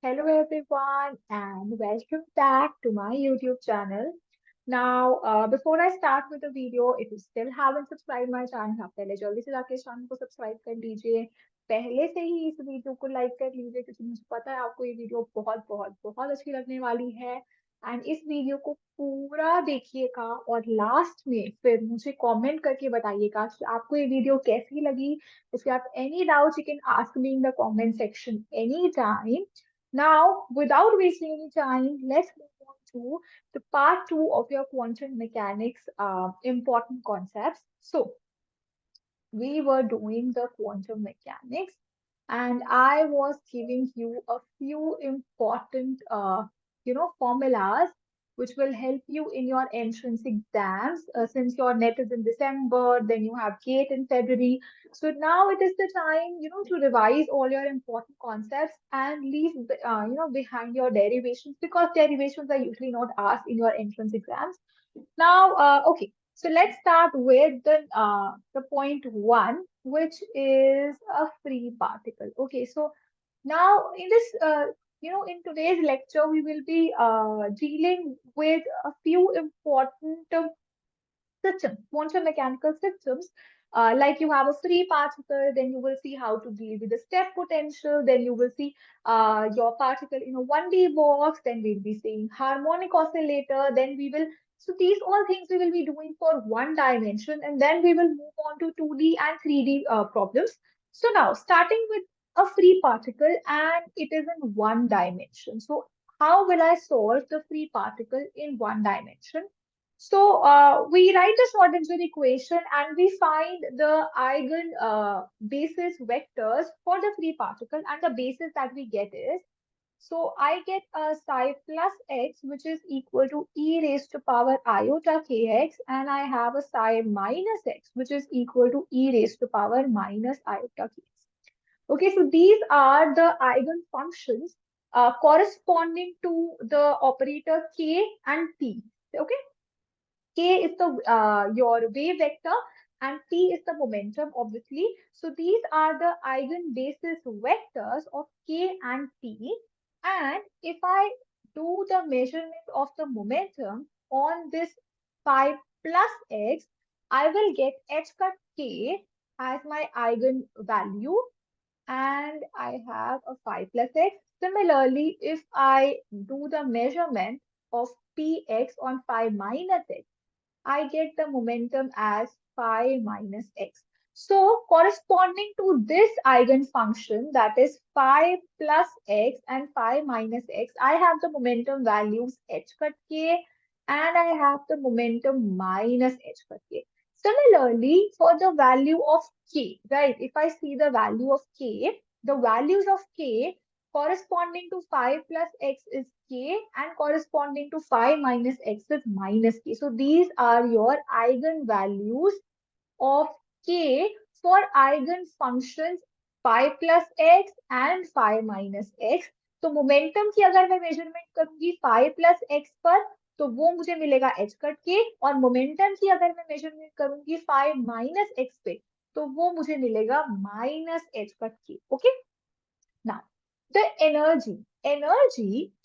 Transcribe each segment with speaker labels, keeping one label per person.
Speaker 1: Hello everyone and welcome back to my YouTube channel. Before I start with the video, if you still haven't subscribed my channel, आप पहले जल्दी से जाके इस channel को subscribe कर लीजिए। पहले से ही इस वीडियो को लाइक कर लीजिए क्योंकि मुझे पता है आपको ये वीडियो बहुत बहुत बहुत अच्छी लगने वाली है। एंड इस वीडियो को पूरा देखिएगा और लास्ट में फिर मुझे कमेंट करके बताइएगा कि आपको ये वीडियो कैसी लगी। If you have any doubts, you can ask me in the comment section anytime. Now, without wasting any time, let's move on to the part two of your quantum mechanics important concepts. So, we were doing the quantum mechanics, and I was giving you a few important, formulas which will help you in your entrance exams. Since your net is in December, then you have GATE in February. So now it is the time, to revise all your important concepts and leave, behind your derivations because derivations are usually not asked in your entrance exams. Okay. So let's start with the point one, which is a free particle. Okay, so now in this in today's lecture we will be dealing with a few important systems, quantum mechanical systems. Like you have a free particle, then you will see how to deal with the step potential, then you will see your particle in a 1D box, then we'll be seeing harmonic oscillator, then we will, so these all things we will be doing for one dimension, and then we will move on to 2D and 3D problems. So now, starting with a free particle, and it is in one dimension. So how will I solve the free particle in one dimension? So we write the Schrodinger equation and we find the eigen basis vectors for the free particle, and the basis that we get is, so I get a psi plus x which is equal to e raised to power iota kx, and I have a psi minus x which is equal to e raised to power minus iota kx. Okay, so these are the eigen functions corresponding to the operator k and t. Okay, K is the your wave vector and T is the momentum, obviously. So these are the eigen basis vectors of K and T. And if I do the measurement of the momentum on this phi plus x, I will get h cut k as my eigen value, and I have a phi plus x. Similarly, if I do the measurement of px on phi minus x, I get the momentum as phi minus x. So corresponding to this eigenfunction, that is phi plus x and phi minus x, I have the momentum values h cut k and I have the momentum minus h cut k. Similarly, for the value of k, right? If I see the value of k, the values of k corresponding to phi plus x is k and corresponding to phi minus x is minus k. So these are your eigenvalues of k for eigenfunctions phi plus x and phi minus x. तो momentum की अगर मैं measurement करूंगी phi plus x पर, तो वो मुझे मिलेगा h कट के, और मोमेंटम की अगर मैं मेजरमेंट करूंगी phi minus x पे, तो वो मुझे मिलेगा minus h कट के. Okay, now, the energy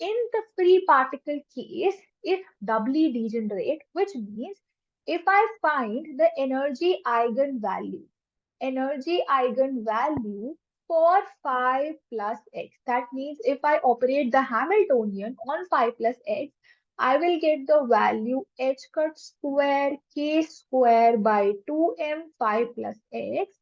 Speaker 1: in the free particle case is doubly degenerate, which means if I find the energy eigenvalue for phi plus x, that means if I operate the Hamiltonian on phi plus x, I will get the value h cut square k square by 2m phi plus x.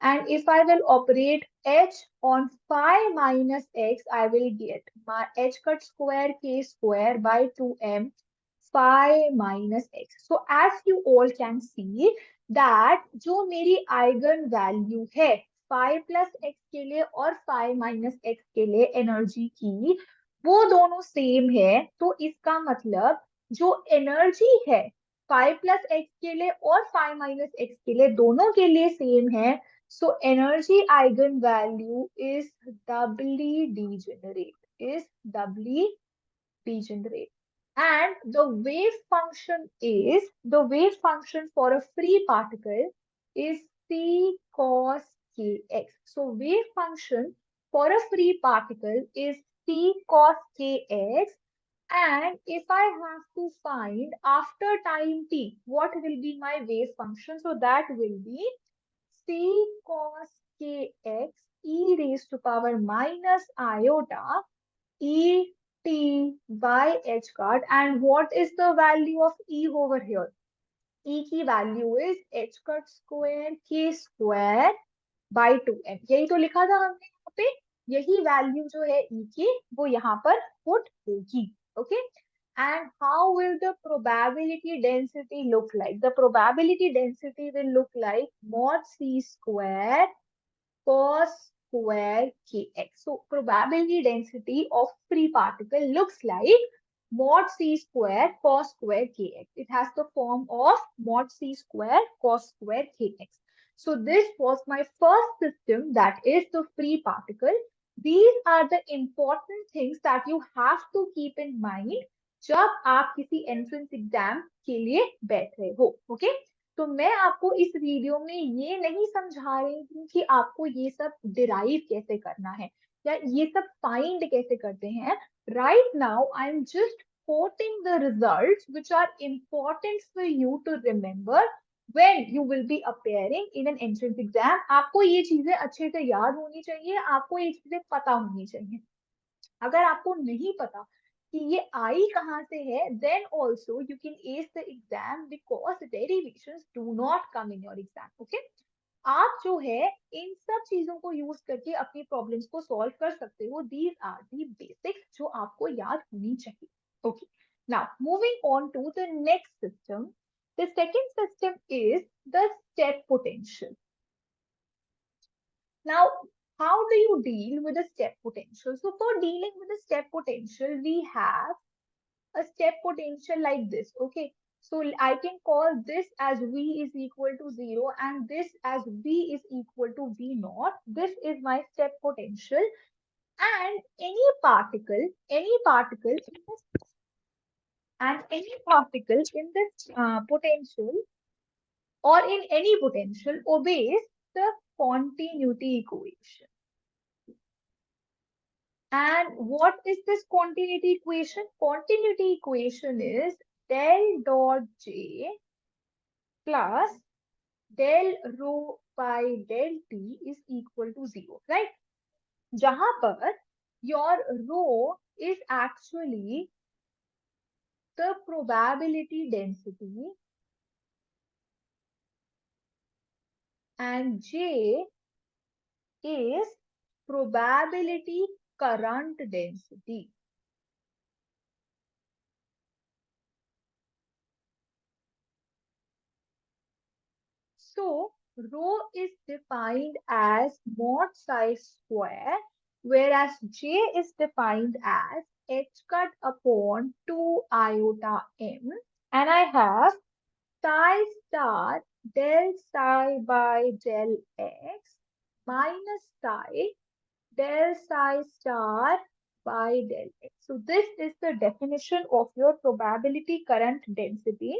Speaker 1: And if I will operate h on phi minus x, I will get my h cut square k square by 2m phi minus x. So as you all can see that जो मेरी eigen value है phi plus x के लिए और phi minus x के लिए energy की, वो दोनों सेम है. तो इसका मतलब जो एनर्जी है phi plus x के लिए और phi minus x के लिए, दोनों के लिए सेम है. So energy eigenvalue is doubly degenerate, and the wave function for a free particle is c cos kx. So wave function for a free particle is c cos kx. And if I have to find after time t, what will be my wave function? So that will be c cos kx e raised to power minus iota e t by h card. And what is the value of e over here? E की value is h cut square k square by 2n. यही तो लिखा था हमने यहाँ पे, यही value जो है e की वो यहाँ पर पुट होगी. Okay. And how will the probability density look like? The probability density will look like mod c square cos square kx. So probability density of free particle looks like mod c square cos square kx. It has the form of mod c square cos square kx. So this was my first system, that is the free particle. These are the important things that you have to keep in mind जब आप किसी entrance exam के लिए बैठ रहे हो. Okay. तो मैं आपको इस वीडियो में ये नहीं समझा रही हूँ कि आपको ये सब डिराइव कैसे करना है या ये सब फाइंड कैसे करते हैं. Right now I am just quoting the results which are important for you to remember when you will be appearing in an entrance exam. आपको ये चीजें अच्छे से याद होनी चाहिए, आपको ये चीजें पता होनी चाहिए. अगर आपको नहीं पता कि ये आई कहाँ से है, then also you can ace the exam because derivations do not come in your exam. Okay? आप जो है इन सब चीजों को यूज करके अपनी प्रॉब्लम्स को सॉल्व कर सकते हो. दीज आर दी बेसिक्स जो आपको याद होनी चाहिए. Okay. Now moving on to the next system. The second system is the step potential. Now, how do you deal with a step potential? So for dealing with a step potential, we have a step potential like this. Okay. So I can call this as V is equal to 0 and this as V is equal to V naught. This is my step potential. And any particle in this, potential or in any potential obeys the continuity equation. And what is this continuity equation? Continuity equation is del dot J plus del rho by del T is equal to 0, right? जहां पर your rho is actually the probability density and J is probability current density. So rho is defined as mod psi square, whereas J is defined as h cut upon 2 iota m, and I have psi star del psi by del x minus psi del psi star by del x. So this is the definition of your probability current density.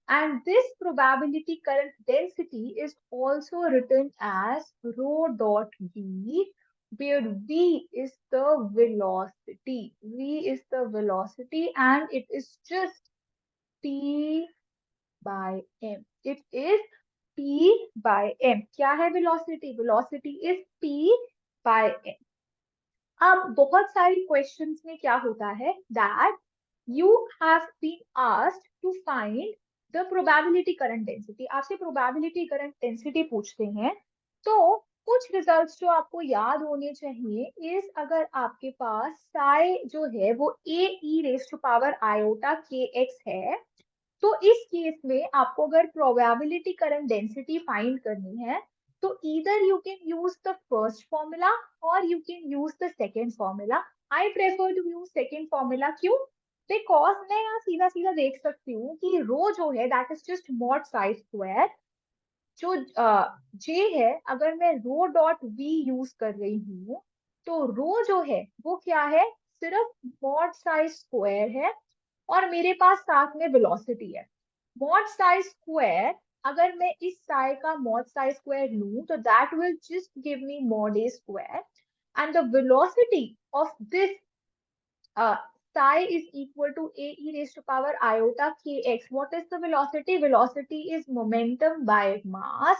Speaker 1: And this probability current density is also written as rho dot V, where V is the velocity. V is the velocity and it is just P by M. It is P by M. क्या है velocity? Velocity is P by M. अब बहुत सारी questions में क्या होता है that you have been asked to find the probability current density. आपसे probability current density पूछते हैं तो कुछ रिजल्ट्स जो आपको याद होने चाहिए इस अगर आपके पास साई जो है वो a e raised to power iota kx है तो इस केस में आपको अगर प्रोबेबिलिटी करंट डेंसिटी फाइंड करनी है तो either you can use the first formula or you can use the second formula. I prefer to use second formula. क्यों? Because मैं यहाँ सीधा सीधा देख सकती हूँ कि रो जो है that is just mod psi square. जो j है अगर मैं रो डॉट v यूज कर रही हूँ तो रो जो है वो क्या है, सिर्फ mod psi square है और मेरे पास साथ में वेलोसिटी है. mod psi square अगर मैं इस psi का mod psi square लूं तो that will just give me mod a square and the velocity of this psi is equal to a e raised to power iota kx. What is the velocity? Velocity is momentum by mass.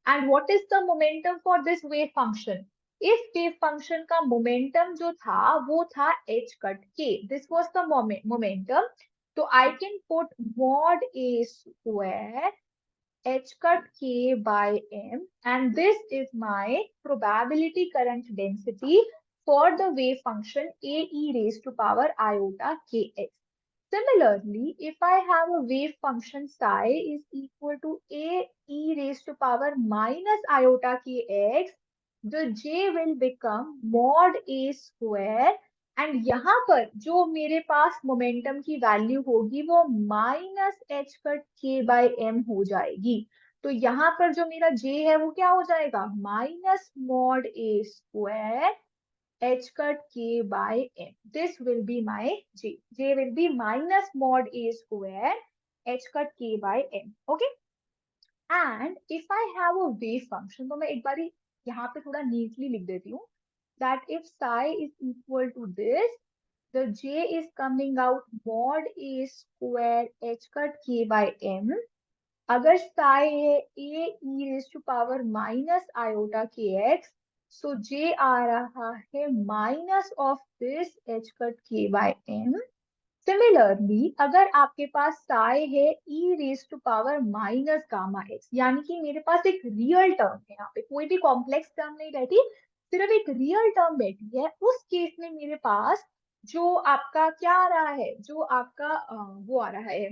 Speaker 1: And what is the momentum for this wave function? इस wave function का momentum जो था वो था h cut k. This was the momentum. So I can put mod a square h cut k by m, and this is my probability current density for the wave function a e raised to power iota kx. Similarly, if I have a wave function psi is equal to a e raised to power minus iota kx, the j will become mod a square, and यहाँ पर जो मेरे पास momentum की value होगी वो minus h cut के bye M हो जाएगी. तो यहाँ पर जो मेरा j है वो क्या हो जाएगा? Minus mod A square h cut k by m. This will be my j. J will be minus mod a square h cut k by m. Okay. And if I have a wave function, तो मैं एक बारी यहाँ पे थोड़ा neatly लिख देती हूँ that if psi is equal to this, the j is coming out mod a square h cut k by m. अगर psi है a e raised to power minus iota kx, so j आ रहा है minus of this h cut k by m. Similarly अगर आपके पास psi है e raise to power minus gamma x, यानी कि मेरे पास एक रियल टर्म है, यहाँ पे कोई भी कॉम्प्लेक्स टर्म नहीं रहती, सिर्फ एक रियल टर्म बैठी है, उस केस में मेरे पास जो आपका क्या आ रहा है, जो आपका वो आ रहा है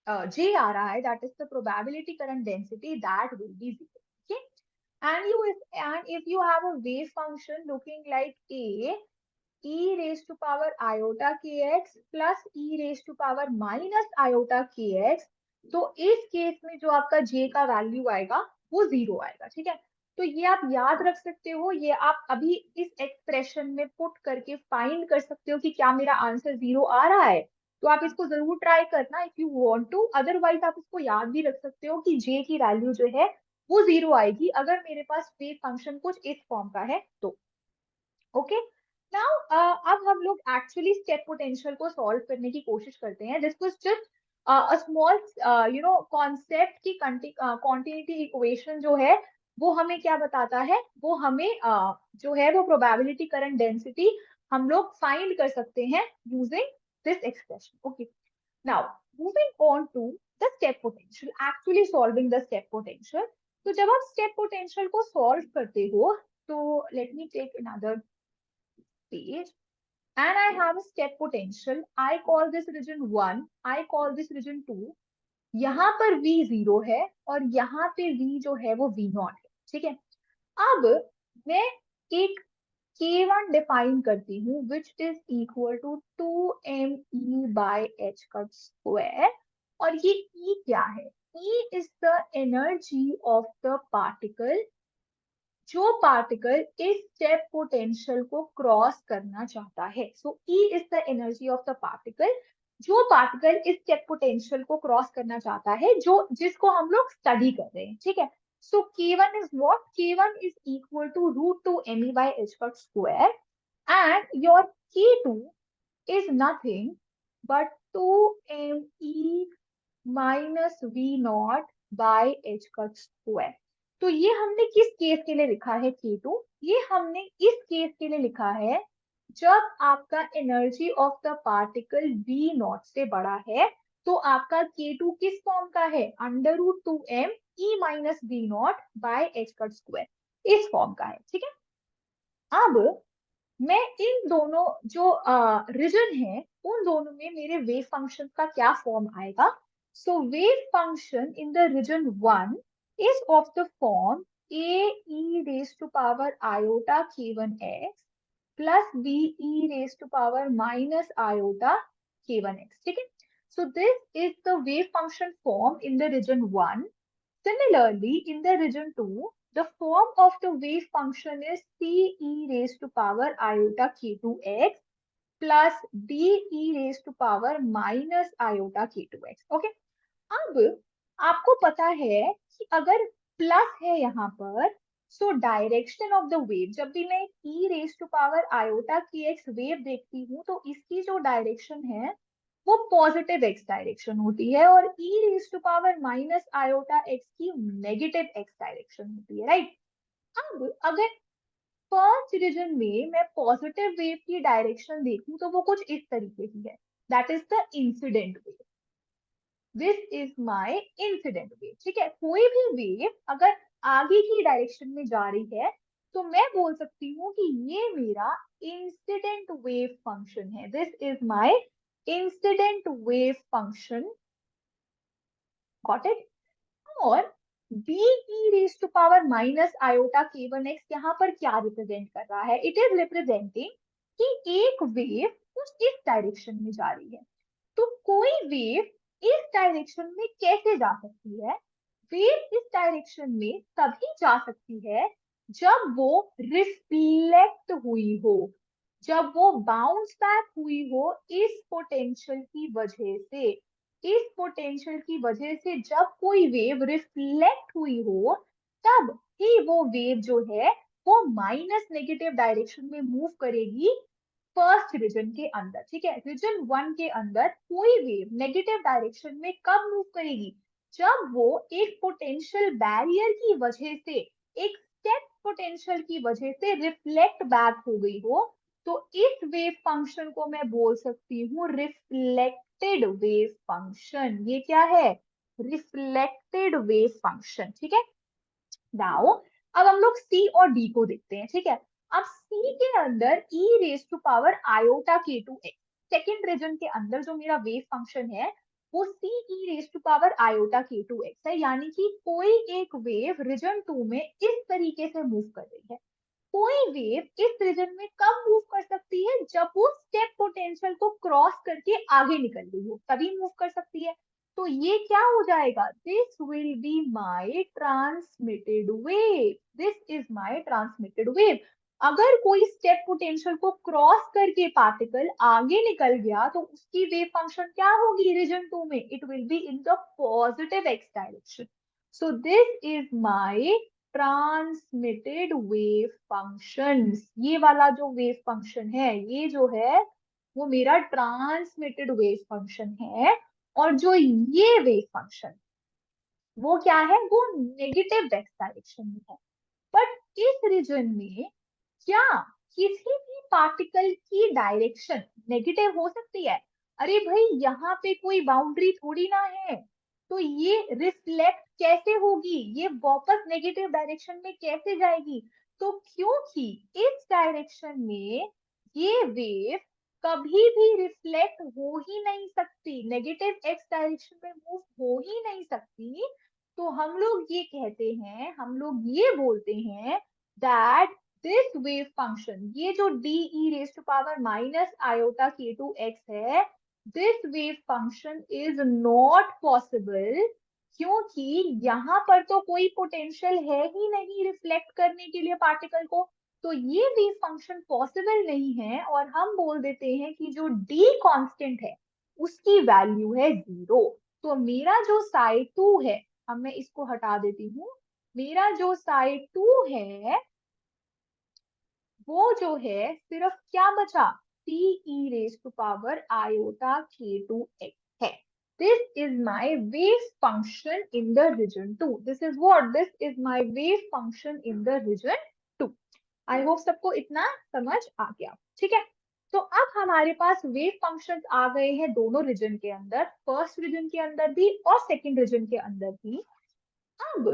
Speaker 1: J आ रहा है, that is the probability current density, that will be 0. Okay. And if you have a wave function looking like a e raised to power iota kx plus e raised to power minus iota kx, तो इस case में जो आपका j का value आएगा वो 0 आएगा. ठीक है. तो ये आप याद रख सकते हो, ये आप अभी इस एक्सप्रेशन में पुट करके फाइंड कर सकते हो कि क्या मेरा आंसर 0 आ रहा है. तो आप इसको जरूर ट्राई करना if you want to. Otherwise आप इसको याद भी रख सकते हो कि j की वैल्यू जो है वो 0 आएगी अगर मेरे पास वेव फंक्शन कुछ इस फॉर्म का है तो. ओके. नाउ अब हम लोग एक्चुअली स्टेप पोटेंशियल को सॉल्व करने की कोशिश करते हैं. This was just a small concept की कॉन्टिन्यूटी इक्वेशन जो है वो हमें क्या बताता है, वो हमें जो है वो प्रोबेबिलिटी करंट डेंसिटी हम लोग फाइंड कर सकते हैं using this expression. Okay. Now moving on to the step potential, actually solving the step potential. तो जब आप स्टेप पोटेंशियल को सॉल्व करते हो तो let me take another page and I have a step potential. I call this region 1, I call this region 2. यहाँ पर V 0 है और यहाँ पे V जो है वो V0 है. ठीक है. अब मैं एक K1 डिफाइन करती हूँ which is equal to 2me by h cut square. और ये E क्या है? E is the energy of the particle जो पार्टिकल इस स्टेप पोटेंशियल को क्रॉस करना चाहता है. सो E is the energy of the particle, जो पार्टिकल इस स्टेप पोटेंशियल को क्रॉस करना चाहता है, जो जिसको हम लोग स्टडी कर रहे हैं. ठीक है. So K1 is what? K1 is equal to root two me by h cut square and your K2 is nothing but 2me minus V0 by h cut square. तो ये हमने किस केस के लिए लिखा है K2? ये हमने इस केस के लिए लिखा है जब आपका energy of the particle V0 से बड़ा है. तो आपका K2 किस फॉर्म का है? Under root 2m e minus V0 by h cut square, इस फॉर्म का है. ठीक है. अब मैं इन दोनों जो रीजन है उन दोनों में मेरे वेव फंक्शन का क्या फॉर्म आएगा? So wave function in the region 1 is of the form a e raised to power iota k1x plus b e raised to power minus iota k1x. ठीक है. So this is the wave function form in the region 1. Similarly, in the region 2, the form of the wave function is c e raised to power iota k2x plus d e raised to power minus iota k2x. Okay. अब आपको पता है कि अगर plus है यहाँ पर so direction of the wave, जब भी मैं ई रेज टू पावर आयोटा की एक्स वेव देखती हूँ तो इसकी जो डायरेक्शन है वो पॉजिटिव एक्स डायरेक्शन होती है, और e raise to power minus iota x की नेगेटिव एक्स डायरेक्शन होती है, राइट। अब अगर फर्स्ट रीजन में मैं पॉजिटिव वेव की डायरेक्शन देखूं तो वो कुछ इस तरीके की है, that is the incident wave. This is my incident wave, ठीक है। कोई भी वेव अगर आगे की डायरेक्शन में जा रही है तो मैं बोल सकती हूँ कि ये मेरा इंसिडेंट वेव फंक्शन है, this is my incident wave function, got it. और B e raise to power minus iota k one x यहाँ पर क्या रिप्रेजेंट कर रहा है, इट इज रिप्रेजेंटिंग कि एक वेव कुछ इस डायरेक्शन में जा रही है। तो कोई वेव इस डायरेक्शन में कैसे जा सकती है, वेव इस डायरेक्शन में तभी जा सकती है जब वो रिफ्लेक्ट हुई हो, जब वो बाउंस बैक हुई हो इस पोटेंशियल की वजह से। इस पोटेंशियल की वजह से जब कोई वेव रिफ्लेक्ट हुई हो तब ही वो वेव जो है वो माइनस नेगेटिव डायरेक्शन में मूव करेगी फर्स्ट रीजन के अंदर, ठीक है। रीजन वन के अंदर कोई वेव नेगेटिव डायरेक्शन में कब मूव करेगी, जब वो एक पोटेंशियल बैरियर की वजह से, एक स्टेप पोटेंशियल की वजह से रिफ्लेक्ट बैक हो गई हो। तो इस वेव फंक्शन को मैं बोल सकती हूँ रिफ्लेक्टेड वेव फंक्शन। ये क्या है, रिफ्लेक्टेड वेव फंक्शन, ठीक है। नाउ अब हम लोग सी और डी को देखते हैं, ठीक है। अब सी के अंदर ई raise to power iota k two x, second reason के अंदर जो मेरा वेव फंक्शन है वो सी e raise to power iota k two x है, यानी कि कोई एक वेव रीजन टू में इस तरीके से मूव कर रही है। कोई वेव इस रीजन में कब मूव कर सकती है, जब वो स्टेप पोटेंशियल को क्रॉस करके आगे निकल गई हो तभी मूव कर सकती है। तो ये क्या हो जाएगा, this will be my transmitted wave, this is my transmitted wave. अगर कोई स्टेप पोटेंशियल को क्रॉस करके पार्टिकल आगे निकल गया तो उसकी वेव फंक्शन क्या होगी रीजन टू में, it will be in the positive x direction. So this is my transmitted wave functions. ये वाला जो वेव फंक्शन है ये जो है वो मेरा ट्रांसमिटेड वेव फंक्शन है। और जो ये वेव फंक्शन वो क्या है, वो नेगेटिव एक्स डायरेक्शन में है। बट इस रीजन में क्या किसी भी पार्टिकल की डायरेक्शन नेगेटिव हो सकती है, अरे भाई यहाँ पे कोई बाउंड्री थोड़ी ना है। तो ये रिफ्लेक्ट कैसे होगी, ये वापस नेगेटिव डायरेक्शन में कैसे जाएगी, तो क्योंकि इस डायरेक्शन में ये वेव कभी भी रिफ्लेक्ट हो ही नहीं सकती, नेगेटिव एक्स डायरेक्शन में मूव हो ही नहीं सकती। तो हम लोग ये कहते हैं, हम लोग ये बोलते हैं दैट दिस वेव फंक्शन, ये जो D E raise to power minus iota k two x है, this wave function is not possible, क्योंकि यहाँ पर तो कोई पोटेंशियल है ही नहीं रिफ्लेक्ट करने के लिए पार्टिकल को। तो ये वेव फंक्शन पॉसिबल नहीं है, और हम बोल देते हैं कि जो डी कांस्टेंट है उसकी वैल्यू है 0। तो मेरा जो साइड 2 है, अब मैं इसको हटा देती हूँ, मेरा जो साइड 2 है वो जो है सिर्फ क्या बचा, C e raise to power iota k two x है। This is my wave function in the region two, this is what, this is my wave function in the region two. I hope सबको इतना समझ आ गया, ठीक है। तो अब हमारे पास वेव फंक्शंस आ गए हैं दोनों रीजन के अंदर, फर्स्ट रीजन के अंदर भी और सेकंड रीजन के अंदर भी। अब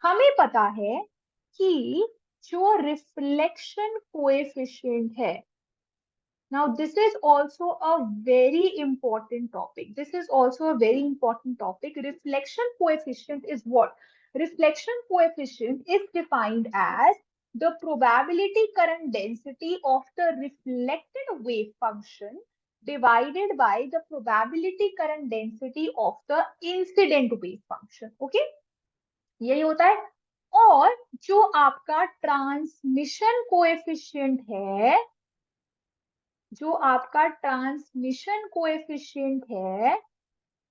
Speaker 1: हमें पता है कि जो रिफ्लेक्शन कोएफिशिएंट है, now this is also a very important topic, this is also a very important topic. Reflection coefficient is what, reflection coefficient is defined as the probability current density of the reflected wave function divided by the probability current density of the incident wave function, okay, यही होता है। और जो आपका transmission coefficient है, जो आपका transmission coefficient है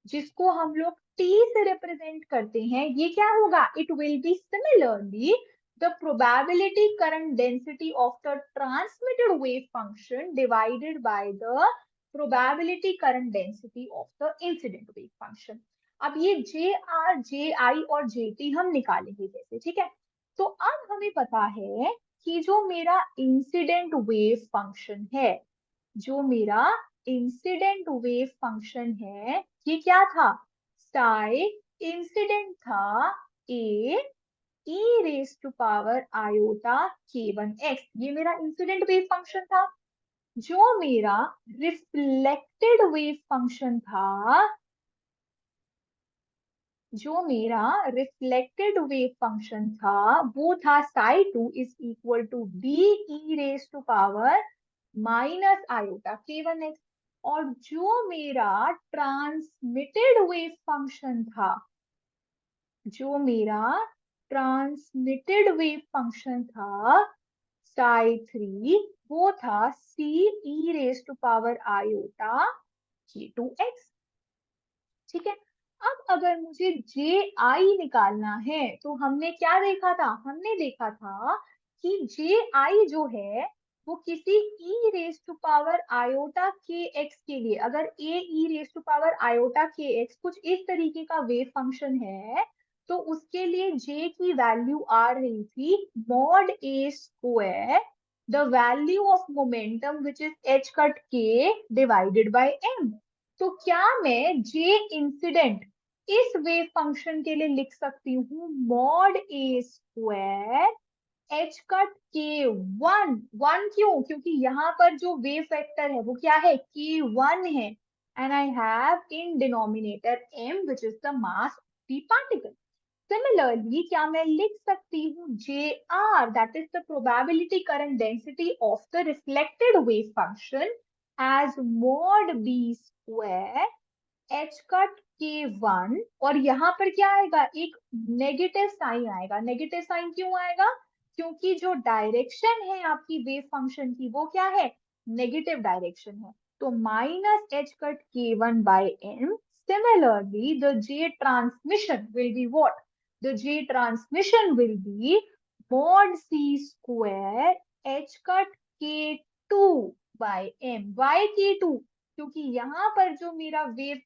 Speaker 1: जिसको हम लोग टी से रिप्रेजेंट करते हैं, ये क्या होगा, it will be similarly the probability current density of the transmitted wave function divided by the probability current density of the incident wave function. अब ये जे आर, जे आई और जे टी हम निकालेंगे कैसे, ठीक है। तो अब हमें पता है कि जो मेरा इंसिडेंट वेव फंक्शन है, जो मेरा इंसिडेंट वेव फंक्शन है, ये क्या था, साई इंसिडेंट था A e raise to power iota k1x, ये मेरा इंसिडेंट वेव फंक्शन था। जो मेरा रिफ्लेक्टेड वेव फंक्शन था, जो मेरा रिफ्लेक्टेड वेव फंक्शन था, वो था psi two is equal to B e raise to power minus iota k1x। और जो मेरा ट्रांसमिटेड वेव फंक्शन था, जो मेरा ट्रांसमिटेड वेव फंक्शन था साई थ्री, वो था C e raise to power iota k2x, ठीक है। अब अगर मुझे जे आई निकालना है, तो हमने क्या देखा था, हमने देखा था कि जे आई जो है वो किसी ई रेज टू पावर आयोटा के एक्स के लिए, अगर ए ई रेज टू पावर आयोटा के एक्स कुछ इस तरीके का वेव फंक्शन है, तो उसके लिए जे की वैल्यू आ रही थी mod A square the value of momentum which is H cut के डिवाइडेड बाय एम। तो क्या मैं जे इंसिडेंट इस वेव फंक्शन के लिए लिख सकती हूँ mod A square h cut k one, one क्यों, क्योंकि यहाँ पर जो वेव वेक्टर है वो क्या है, के वन है, and I have in denominator m which is the mass of the particle. Similarly क्या मैं लिख सकती हूँ J R, that is the probability current density of the reflected wave function as mod B square h cut k one, और यहाँ पर क्या आएगा, एक नेगेटिव साइन आएगा। नेगेटिव साइन क्यों आएगा, क्योंकि जो डायरेक्शन है आपकी वेव फंक्शन की वो क्या है, नेगेटिव डायरेक्शन है। तो minus h cut k one by m. Similarly the J transmission will be what, the J transmission will be mod c square h cut k2 by m। why k2, क्योंकि यहाँ पर जो मेरा wave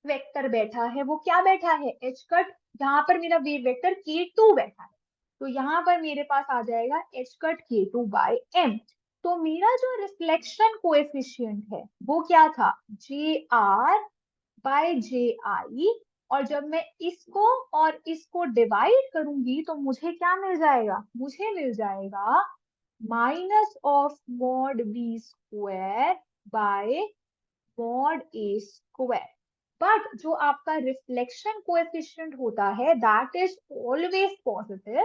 Speaker 1: vector बैठा है वो क्या बैठा है, एच कट, यहाँ पर मेरा वेव वेक्टर k2 बैठा है, तो यहाँ पर मेरे पास आ जाएगा H cut k2 bye m। तो मेरा जो रिफ्लेक्शन कोएफिशिएंट है वो क्या था, जे आर बाय जे आई, और जब मैं इसको और इसको डिवाइड करूंगी तो मुझे क्या मिल जाएगा, मुझे मिल जाएगा minus of mod B square by mod A square. But जो आपका रिफ्लेक्शन कोएफिशिएंट होता है दैट इज ऑलवेज पॉजिटिव,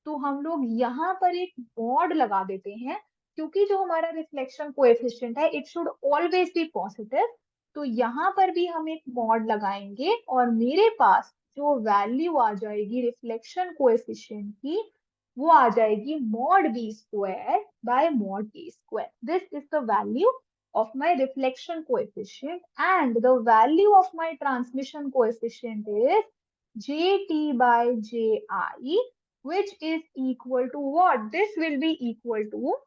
Speaker 1: तो हम लोग यहाँ पर एक मॉड लगा देते हैं, क्योंकि जो हमारा रिफ्लेक्शन कोएफिशिएंट है it should always be positive. तो यहाँ पर भी हम एक मॉड लगाएंगे और मेरे पास जो वैल्यू आ जाएगी रिफ्लेक्शन कोएफिशिएंट की, वो आ जाएगी mod B square by mod A square. This is the value of my reflection coefficient, and the value of my transmission coefficient is jt by ji, which is equal to what, this will be equal to,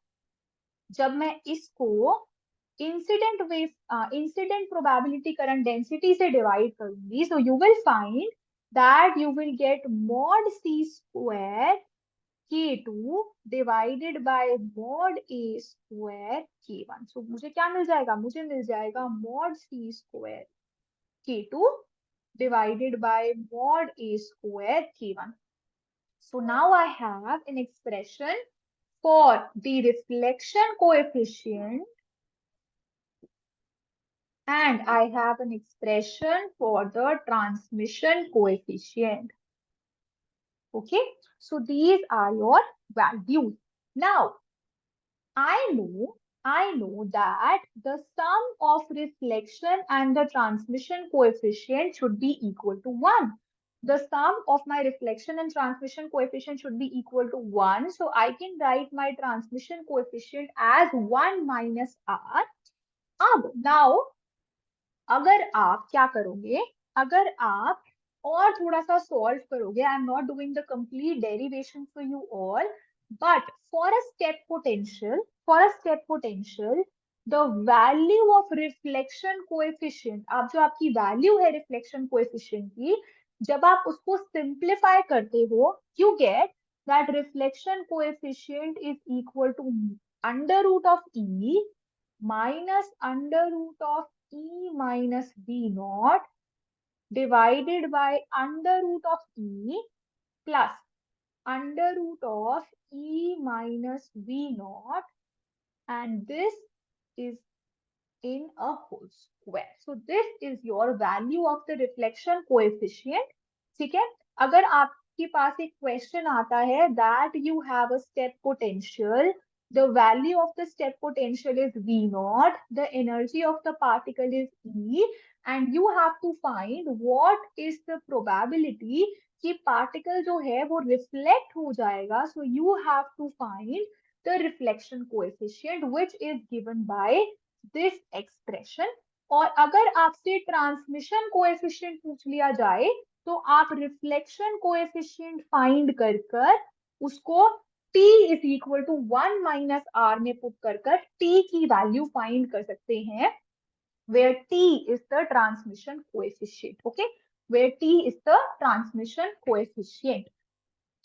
Speaker 1: जब मैं इसको incident probability current density से divide करूंगी, so you will find that you will get mod c square k2 divided by mod a square k1। so मुझे क्या मिल जाएगा, मुझे मिल जाएगा mod c square k2 divided by mod a square k1। so now I have an expression for the reflection coefficient and I have an expression for the transmission coefficient. Okay, so these are your values. Now I know that the sum of reflection and the transmission coefficient should be equal to 1. The sum of my reflection and transmission coefficient should be equal to 1. So I can write my transmission coefficient as 1 minus r. अब now अगर आप क्या करोगे, अगर आप और थोड़ा सा सॉल्व करोगे, I am not doing the complete derivation for you all, but for a step potential the value of reflection coefficient, आप जो आपकी वैल्यू है रिफ्लेक्शन कोएफिशिएंट की, जब आप उसको सिंप्लीफाई करते हो, you get that reflection coefficient is equal to under root of E minus under root of E minus V naught divided by under root of e plus under root of e minus v naught, and this is in a whole square. So this is your value of the reflection coefficient. ठीक है, अगर आपके पास एक question आता है that you have a step potential, the value of the step potential is v naught, the energy of the particle is e, and you have to find what is the probability कि particle जो है वो reflect हो जाएगा. So you have to find the reflection coefficient which is given by this expression. और अगर आपसे transmission coefficient पूछ लिया जाए तो आप रिफ्लेक्शन कोएफिशिएंट फाइंड कर कर उसको t is equal to 1 minus R में पुट कर कर t की वैल्यू फाइंड कर सकते हैं, where t is the transmission coefficient. Okay, where t is the transmission coefficient.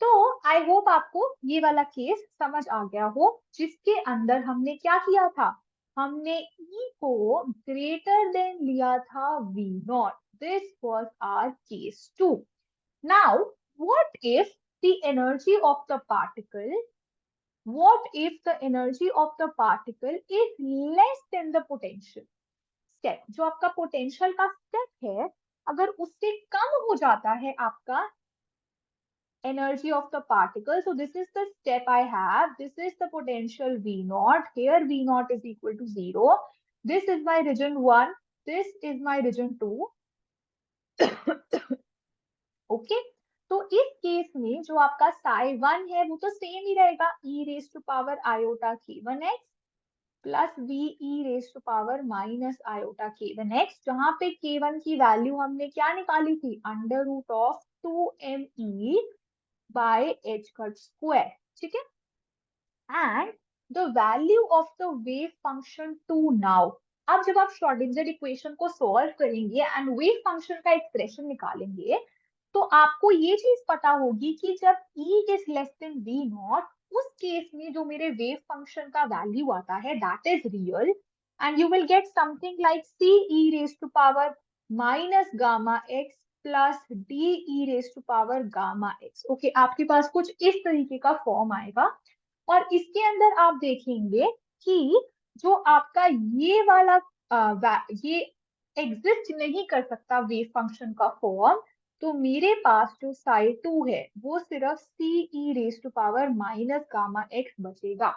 Speaker 1: तो आई होप आपको ये वाला केस समझ आ गया हो, जिसके अंदर हमने क्या किया था, हमने E को ग्रेटर देन लिया था V naught. This was our case 2. Now what if the energy of the particle, what if the energy of the particle is less than the potential step, जो आपका पोटेंशियल का step है अगर उससे कम हो जाता है आपका energy of the particle. So this is the step I have. This is the potential V naught. Here V naught is equal to 0. This is my region 1. This is my region 2. Okay. तो इस case में जो आपका psi1 है वो तो same ही रहेगा, e raised to power iota k1x plus v e raised to power minus iota k1x, जहां पे k1 की वैल्यू हमने क्या निकाली थी, under root of 2me by h cut square. ठीक है, and the value of the wave function 2 now. अब जब आप श्रोडिंगर इक्वेशन को सॉल्व करेंगे एंड वेव फंक्शन का एक्सप्रेशन निकालेंगे तो आपको ये चीज पता होगी कि जब e is less than v naught, उस केस में जो मेरे वेव फंक्शन का वैल्यू आता है that is real, and you will get something like c e raise to power minus gamma x plus D E raise to power gamma x. Okay, आपके पास कुछ इस तरीके का फॉर्म आएगा और इसके अंदर आप देखेंगे कि जो आपका ये वाला ये एग्जिस्ट नहीं कर सकता वेव फंक्शन का फॉर्म, तो मेरे पास जो साइड 2 है वो सिर्फ C e raise to power minus gamma x बचेगा.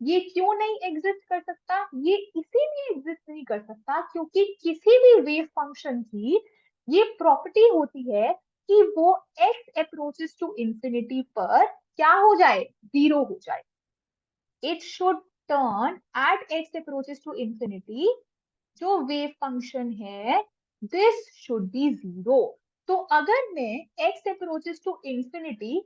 Speaker 1: ये क्यों नहीं एग्जिस्ट कर सकता, ये इसीलिए एग्जिस्ट नहीं कर सकता क्योंकि किसी भी वेव फंक्शन की ये प्रॉपर्टी होती है कि वो x अप्रोचेस टू इंफिनिटी पर क्या हो जाए, जीरो हो जाए. It should turn at x approaches to infinity, जो वेव फंक्शन है this should be zero. तो अगर मैं x approaches to infinity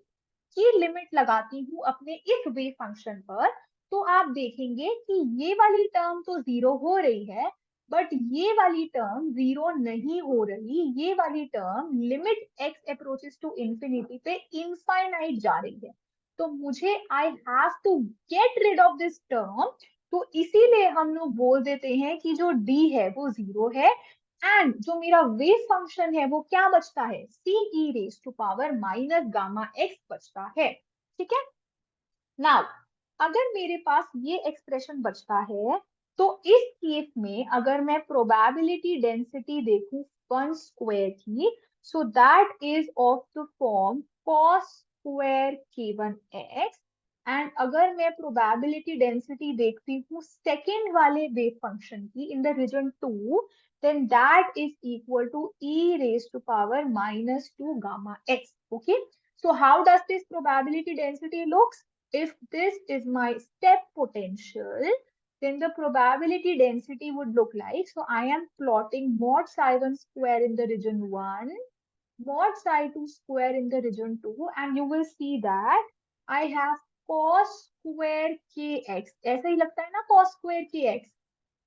Speaker 1: की लिमिट लगाती हूँ अपने इस वेव फंक्शन पर, तो आप देखेंगे कि ये वाली टर्म तो जीरो हो रही है बट ये वाली टर्म जीरो नहीं हो रही, ये वाली term limit x approaches to infinity पे इनफाइनाइट जा रही है. तो मुझे I have to get rid of this term, तो इसीलिए हम लोग बोल देते हैं कि जो d है वो जीरो है एंड जो मेरा वेव फंक्शन है वो क्या बचता है, C e raise to power minus gamma x बचता है. ठीक है, नाउ अगर मेरे पास ये एक्सप्रेशन बचता है तो इस केस में अगर मैं प्रोबेबिलिटी डेंसिटी देखूं 1 स्क्वायर की, so that is of the form cos square k1x, and अगर मैं प्रोबेबिलिटी डेंसिटी देखती हूँ सेकेंड वाले वेव फंक्शन की in the region 2, then that is equal to e raised to power minus 2 gamma x. Okay, so how does this probability density looks? If this is my step potential, then the probability density would look like, so I am plotting mod psi1 square in the region 1 mod psi2 square in the region 2 and you will see that I have cos square kx. ऐसा ही लगता है ना cos square kx.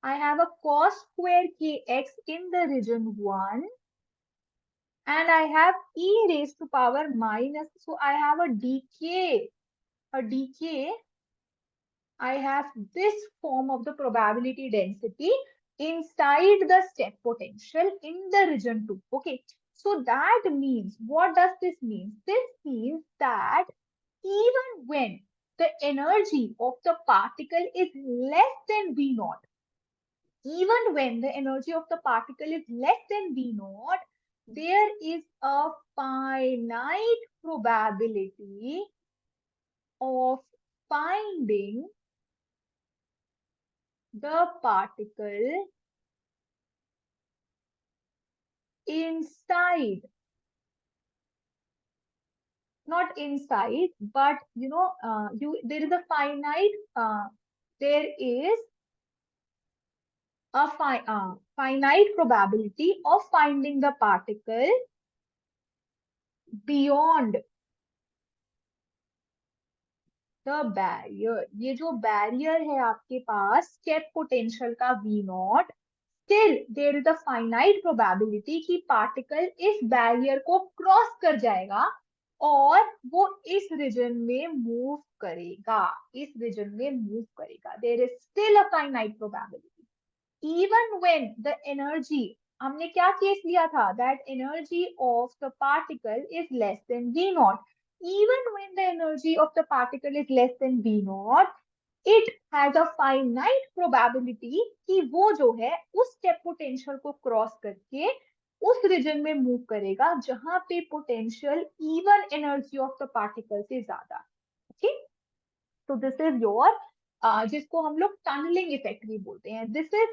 Speaker 1: I have a cos square kx in the region 1 and I have e raised to power minus. So I have a decay. I have this form of the probability density inside the step potential in the region 2. Okay. So that means, what does this mean? This means that even when the energy of the particle is less than V naught, even when the energy of the particle is less than V naught, there is a finite probability of finding the particle inside, not inside, but there is a there is a finite probability of finding the particle beyond the barrier. ये जो barrier है आपके पास step potential का V naught, still there is a finite probability कि particle इस barrier को cross कर जाएगा और वो इस region में move करेगा, इस region में move करेगा. There is still a finite probability. Even when the energy, हमने क्या केस लिया था, that energy of the particle is less than V naught. Even when the energy of the particle is less than V naught, it has a finite probability कि वो जो है उस step potential को cross करके उस region में move करेगा जहां पे potential even energy of the particle से ज्यादा. Okay? So this is your जिसको हम लोग टनलिंग इफेक्ट भी बोलते हैं. This is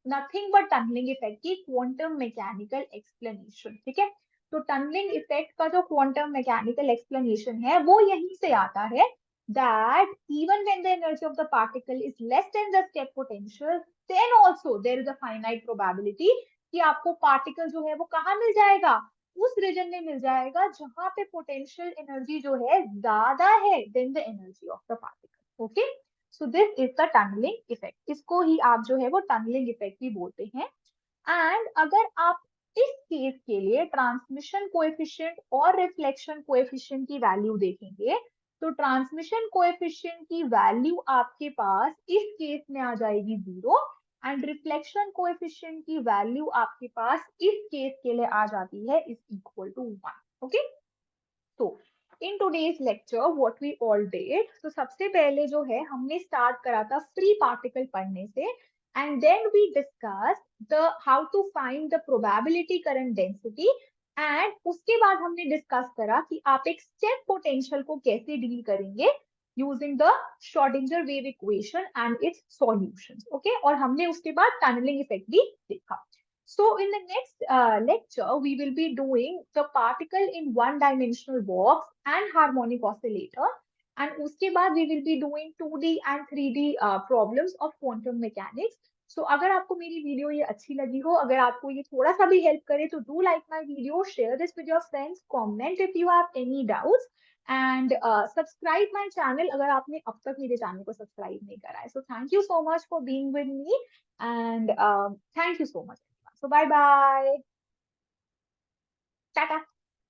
Speaker 1: nothing but tunnelling effect की क्वांटम मैकेनिकल एक्सप्लेनेशन. ठीक है. तो टनलिंग इफेक्ट का जो क्वांटम मैकेनिकल एक्सप्लेनेशन है वो यहीं से आता है that even when the energy of the particle is less than the step potential, then also there is a finite probability कि आपको पार्टिकल जो है वो कहाँ मिल जाएगा, उस रीजन में मिल जाएगा जहां पे पोटेंशियल एनर्जी जो है ज्यादा है than the energy of the particle. Okay. So this is the tunnelling effect. इसको ही आप जो है वो टनलिंग इफेक्ट भी बोलते हैं. एंड अगर आप इस केस के लिए ट्रांसमिशन कोएफिशिएंट और रिफ्लेक्शन कोएफिशिएंट की वैल्यू देखेंगे तो ट्रांसमिशन कोएफिशिएंट की वैल्यू आपके पास इस केस में आ जाएगी 0 एंड रिफ्लेक्शन कोएफिशिएंट की वैल्यू आपके पास इस केस के लिए आ जाती है इज इक्वल टू 1. ओके. तो in today's lecture what we all did, तो सबसे पहले जो है हमने स्टार्ट करा था फ्री पार्टिकल पढ़ने से and then we discuss the how to find the probability current density एंड उसके बाद हमने डिस्कस करा कि आप एक स्टेप पोटेंशियल को कैसे डील करेंगे using the Schrodinger wave equation and it's solutions. Okay. और हमने उसके बाद टनलिंग इफेक्ट भी देखा. So in the next lecture, we will be doing the particle in one-dimensional box and harmonic oscillator. And उसके बाद we will be doing 2D and 3D problems of quantum mechanics. So अगर आपको मेरी video ये अच्छी लगी हो, अगर आपको ये थोड़ा सा भी हेल्प करे तो do like my video, share this with your friends, comment if you have any doubts. And subscribe my channel अगर आपने अब तक मेरे चैनल को सब्सक्राइब नहीं करा है. So thank you so much for being with me and thank you so much. So bye bye. Tata.